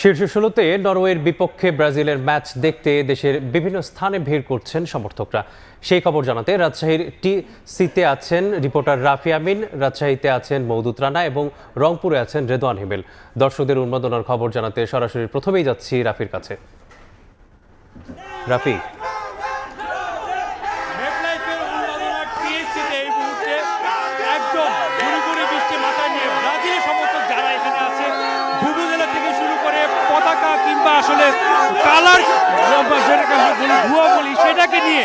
শীর্ষ ১৬তে নরওয়ের বিপক্ষে ব্রাজিলের ম্যাচ দেখতে দেশের বিভিন্ন স্থানে ভিড় করছেন সমর্থকরা। সেই খবর জানাতে রাজশাহীর টিসিতে আছেন রিপোর্টার রাফি আমিন, রাজশাহীতে আছেন মওদুদ রানা এবং রংপুরে আছেন রেদওয়ান হিমেল। দর্শকদের উন্মাদনার খবর জানাতে সরাসরি প্রথমেই যাচ্ছি রাফির কাছে। রাফি, কিংবা আসলে কালার ধোঁয়া বলি সেটাকে নিয়ে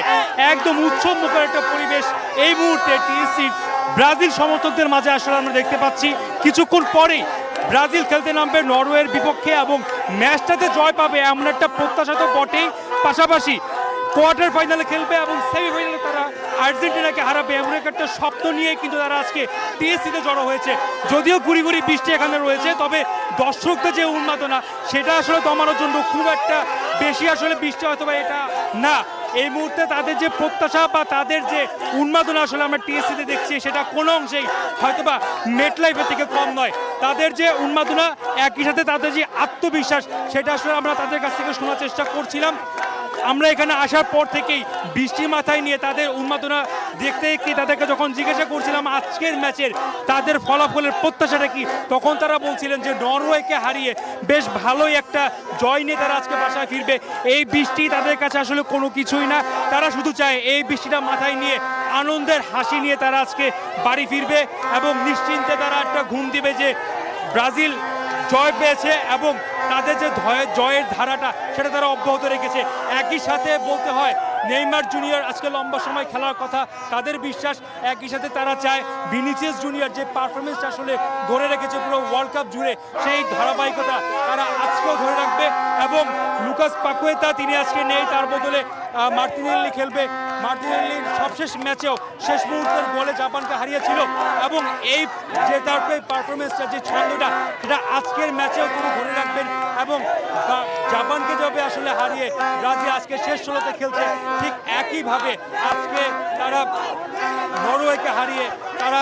একদম উৎসব মুখর একটা পরিবেশ এই মুহূর্তে টিএসসি ব্রাজিল সমর্থকদের মাঝে আসলে আমরা দেখতে পাচ্ছি। কিছুক্ষণ পরেই ব্রাজিল খেলতে নামবে নরওয়ের বিপক্ষে এবং ম্যাচটাতে জয় পাবে এমন একটা প্রত্যাশা তো বটেই, পাশাপাশি কোয়ার্টার ফাইনালে খেলবে এবং সেমিফাইনালে তারা আর্জেন্টিনাকে হারাবে এমন একটা স্বপ্ন নিয়ে কিন্তু তারা আজকে টিএসসিতে জড়ো হয়েছে। যদিও গুড়ি গুড়ি বৃষ্টি এখানে রয়েছে, তবে দর্শকদের যে উন্মাদনা সেটা আসলে দমানোর জন্য খুব একটা বেশি আসলে বৃষ্টি হয়তো বা এটা না। এই মুহূর্তে তাদের যে প্রত্যাশা বা তাদের যে উন্মাদনা আসলে আমরা টিএসসিতে দেখছি সেটা কোনো অংশেই হয়তোবা মেটলাইফের থেকে কম নয়। তাদের যে উন্মাদনা, একই সাথে তাদের যে আত্মবিশ্বাস সেটা আসলে আমরা তাদের কাছ থেকে শোনার চেষ্টা করছিলাম। আমরা এখানে আসার পর থেকেই বৃষ্টি মাথায় নিয়ে তাদের উন্মাদনা দেখতে দেখতে তাদেরকে যখন জিজ্ঞাসা করছিলাম আজকের ম্যাচের তাদের ফলাফলের প্রত্যাশাটা কি, তখন তারা বলছিলেন যে নরওয়েকে হারিয়ে বেশ ভালোই একটা জয় নিয়ে তারা আজকে বাসায় ফিরবে। এই বৃষ্টি তাদের কাছে আসলে কোনো কিছুই না, তারা শুধু চায় এই বৃষ্টিটা মাথায় নিয়ে আনন্দের হাসি নিয়ে তারা আজকে বাড়ি ফিরবে এবং নিশ্চিন্তে তারা একটা ঘুম দিবে যে ব্রাজিল জয় পেয়েছে এবং তাদের যে জয়ের ধারাটা সেটা তারা অব্যাহত রেখেছে। একই সাথে বলতে হয় নেইমার জুনিয়র আজকে লম্বা সময় খেলার কথা, তাদের বিশ্বাস। একই সাথে তারা চায় ভিনিসিয়াস জুনিয়র যে পারফরমেন্সটা আসলে ধরে রেখেছে পুরো ওয়ার্ল্ড কাপ জুড়ে, সেই ধারাবাহিকতা তারা আজকেও ধরে রাখবে এবং লুকাস পাকুয়েতা তিনি আজকে নেই, তার বদলে মার্তিনেল্লি খেলবে। মার্তিনেল্লির সবশেষ ম্যাচেও শেষ মুহূর্তের গোলে জাপানকে হারিয়েছিল এবং এই যে তার পারফরমেন্সটা যে ছন্দটা সেটা আজকের ম্যাচেও তিনি ধরে রাখবেন এবং জাপানকে যাবে আসলে হারিয়ে ব্রাজিল আজকে শেষ ১৬তে খেলছে, ঠিক একইভাবে আজকে তারা নরওয়েকে হারিয়ে তারা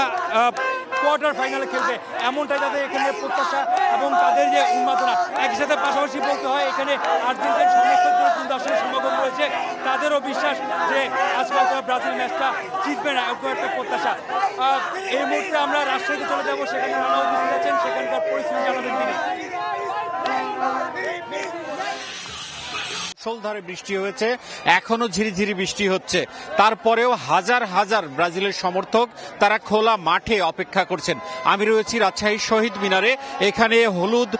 কোয়ার্টার ফাইনালে খেলবে, এমনটাই তাদের এখানে প্রত্যাশা এবং তাদের যে উন্মাদনা। একই সাথে পাশাপাশি বলতে হয় এখানে আর্জেন্টিনার সমর্থকদের কিন্তু আসলে সমাগম রয়েছে, তাদেরও বিশ্বাস যে আজকে ব্রাজিল ম্যাচটা জিতবে না, এরকম একটা প্রত্যাশা। এই মুহূর্তে আমরা রাজশাহীতে চলে যাবো, সেখানে রানা উপস্থিত আছেন, সেখানকার পরিস্থিতি জানাবেন তিনি। মুষলধারে বৃষ্টি হয়েছে, এখনো ঝিরিঝিরি বৃষ্টি হচ্ছে, তারপরেও হাজার হাজার ব্রাজিলের সমর্থক তারা খোলা মাঠে অপেক্ষা করছেন। আমি রয়েছি রাজশাহী শহীদ মিনারে, এখানে হলুদ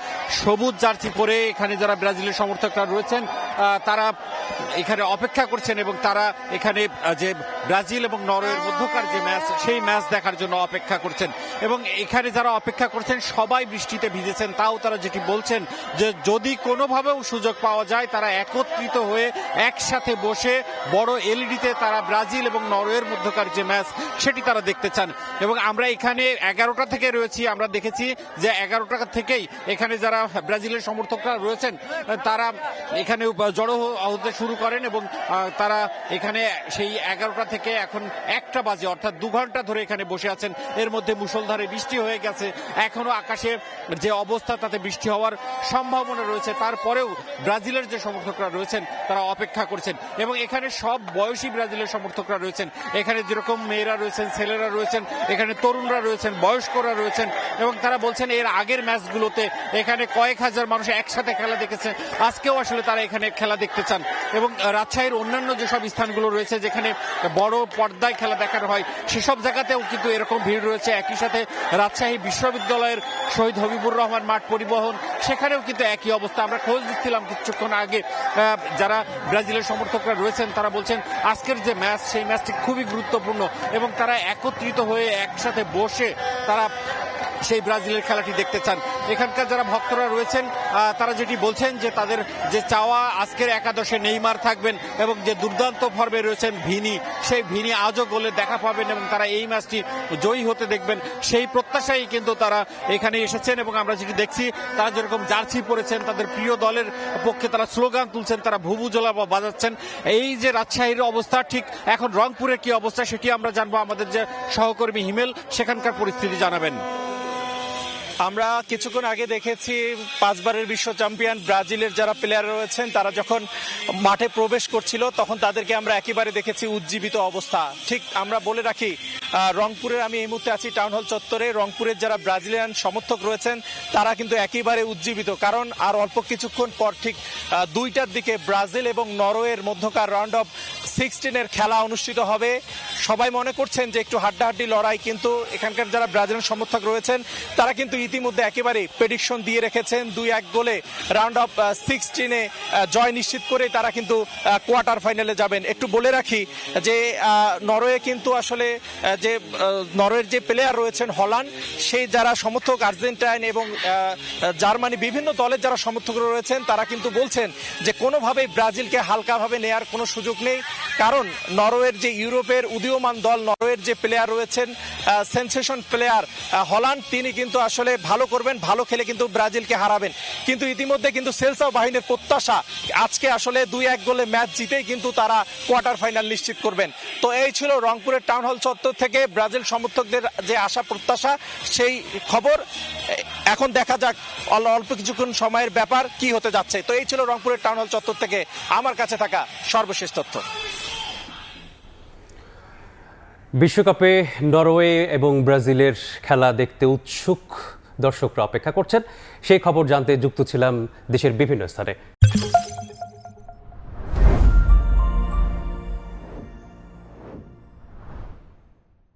সবুজ জার্সি পরে এখানে যারা ব্রাজিলের সমর্থকরা রয়েছেন তারা এখানে অপেক্ষা করছেন এবং তারা এখানে যে ব্রাজিল এবং নরওয়ের মধ্যকার যে ম্যাচ সেই ম্যাচ দেখার জন্য অপেক্ষা করছেন এবং এখানে যারা অপেক্ষা করছেন সবাই বৃষ্টিতে ভিজেছেন। তাও তারা যেটি বলছেন যে যদি কোনোভাবেও সুযোগ পাওয়া যায় তারা একত্রিত হয়ে একসাথে বসে বড় এলইডিতে তারা ব্রাজিল এবং নরওয়ের মধ্যকার যে ম্যাচ সেটি তারা দেখতে চান। এবং আমরা এখানে 11টা থেকে রয়েছি, আমরা দেখেছি যে 11টা থেকেই এখানে যারা ব্রাজিলের সমর্থকরা রয়েছেন তারা এখানে জড়ো হতে শুরু করেন এবং তারা এখানে সেই 11টা থেকে এখন 1টা বাজে অর্থাৎ 2 ঘন্টা ধরে এখানে বসে আছেন। এর মধ্যে মুষলধারে বৃষ্টি হয়ে গেছে, এখনো আকাশে যে অবস্থা তাতে বৃষ্টি হওয়ার সম্ভাবনা রয়েছে, তারপরেও ব্রাজিলের যে সমর্থকরা রয়েছেন তারা অপেক্ষা করছেন এবং এখানে সব বয়সী ব্রাজিলের সমর্থকরা রয়েছেন। এখানে যেরকম মেয়েরা রয়েছেন, ছেলেরা রয়েছেন, এখানে তরুণরা রয়েছেন, বয়স্করা রয়েছেন এবং তারা বলছেন এর আগের ম্যাচগুলোতে এখানে কয়েক হাজার মানুষ একসাথে খেলা দেখেছে, আজকেও আসলে তারা এখানে খেলা দেখতে চান। এবং রাজশাহীর অন্যান্য যেসব স্থানগুলো রয়েছে যেখানে বড় পর্দায় খেলা দেখানো হয় সেসব জায়গাতেও কিন্তু এরকম ভিড় রয়েছে। একই সাথে রাজশাহী বিশ্ববিদ্যালয়ের শহীদ হবিবুর রহমান মাঠ পরিবহন সেখানেও কিন্তু একই অবস্থা। আমরা খোঁজ দিচ্ছিলাম কিছুক্ষণ আগে, যারা ব্রাজিলের সমর্থকরা রয়েছেন তারা বলছেন আজকের যে ম্যাচ সেই ম্যাচটি খুবই গুরুত্বপূর্ণ এবং তারা একত্রিত হয়ে একসাথে বসে তারা সেই ব্রাজিলের খেলাটি দেখতে চান। এখানকার যারা ভক্তরা রয়েছেন তারা যেটি বলছেন যে তাদের যে চাওয়া আজকের একাদশে নেইমার থাকবেন এবং যে দুর্দান্ত ফর্মে রয়েছেন ভিনি, সেই ভিনি আজও গোলে দেখা পাবেন এবং তারা এই ম্যাচটি জয়ী হতে দেখবেন, সেই প্রত্যাশাই কিন্তু তারা এখানে এসেছেন। এবং আমরা যেটি দেখছি তারা যেরকম জার্সি পরেছেন, তাদের প্রিয় দলের পক্ষে তারা স্লোগান তুলছেন, তারা ভুবুজলা বাজাচ্ছেন। এই যে রাজশাহীর অবস্থা, ঠিক এখন রংপুরের কি অবস্থা সেটি আমরা জানবো। আমাদের যে সহকর্মী হিমেল সেখানকার পরিস্থিতি জানাবেন। আমরা কিছুক্ষণ আগে দেখেছি 5 বারের বিশ্ব চ্যাম্পিয়ন ব্রাজিলের যারা প্লেয়ার রয়েছেন তারা যখন মাঠে প্রবেশ করছিল তখন তাদেরকে আমরা একেবারে দেখেছি উজ্জীবিত অবস্থা। ঠিক আমরা বলে রাখি রংপুরের, আমি এই মুহূর্তে আছি টাউন হল চত্বরে, রংপুরের যারা ব্রাজিলিয়ান সমর্থক রয়েছেন তারা কিন্তু একেবারে উজ্জীবিত, কারণ আর অল্প কিছুক্ষণ পর ঠিক 2টার দিকে ব্রাজিল এবং নরওয়ের মধ্যকার রাউন্ড অফ 16-এর খেলা অনুষ্ঠিত হবে। সবাই মনে করছেন যে একটু হাড্ডাহাড্ডি লড়াই, কিন্তু এখানকার যারা ব্রাজিলিয়ান সমর্থক রয়েছেন তারা কিন্তু ইতিমধ্যে একেবারে প্রেডিকশন দিয়ে রেখেছেন 2-1 গোলে রাউন্ড অফ 16-এ জয় নিশ্চিত করে তারা কিন্তু কোয়ার্টার ফাইনালে যাবেন। একটু বলে রাখি যে নরওয়ে কিন্তু আসলে যে নরওয়ের যে প্লেয়ার রয়েছেন হল্যান্ড, সেই যারা সমর্থক আর্জেন্টাইন এবং জার্মানি বিভিন্ন দলের যারা সমর্থক রয়েছেন তারা কিন্তু বলছেন যে কোনোভাবেই ব্রাজিলকে হালকাভাবে নেয়ার কোনো সুযোগ নেই, কারণ নরওয়ের যে ইউরোপের উদীয়মান দল নরওয়ের যে প্লেয়ার রয়েছেন সেনসেশন প্লেয়ার হল্যান্ড, তিনি কিন্তু আসলে ভালো করবেন, ভালো খেলে কিন্তু ব্রাজিলকে হারাবেন। কিন্তু ইতিমধ্যে কিন্তু সেলসাও বাহিনীর প্রত্যাশা আজকে আসলে 2-1 গোলে ম্যাচ জিতেই কিন্তু তারা কোয়ার্টার ফাইনাল নিশ্চিত করবেন। তো এই ছিল রংপুরের টাউন হল চত্বর থেকে ব্রাজিল সমর্থকদের যে আশা প্রত্যাশা সেই খবর। এখন দেখা যাক অল্প কিছুক্ষণ সময়ের ব্যাপার কি হতে যাচ্ছে। তো এই ছিল রংপুরের টাউন হল চত্বর থেকে আমার কাছে থাকা সর্বশেষ তথ্য। বিশ্বকাপে নরওয়ে এবং ব্রাজিলের খেলা দেখতে উৎসুক দর্শকরা অপেক্ষা করছেন। সেই খবর জানতে যুক্ত ছিলাম দেশের বিভিন্ন স্থানে।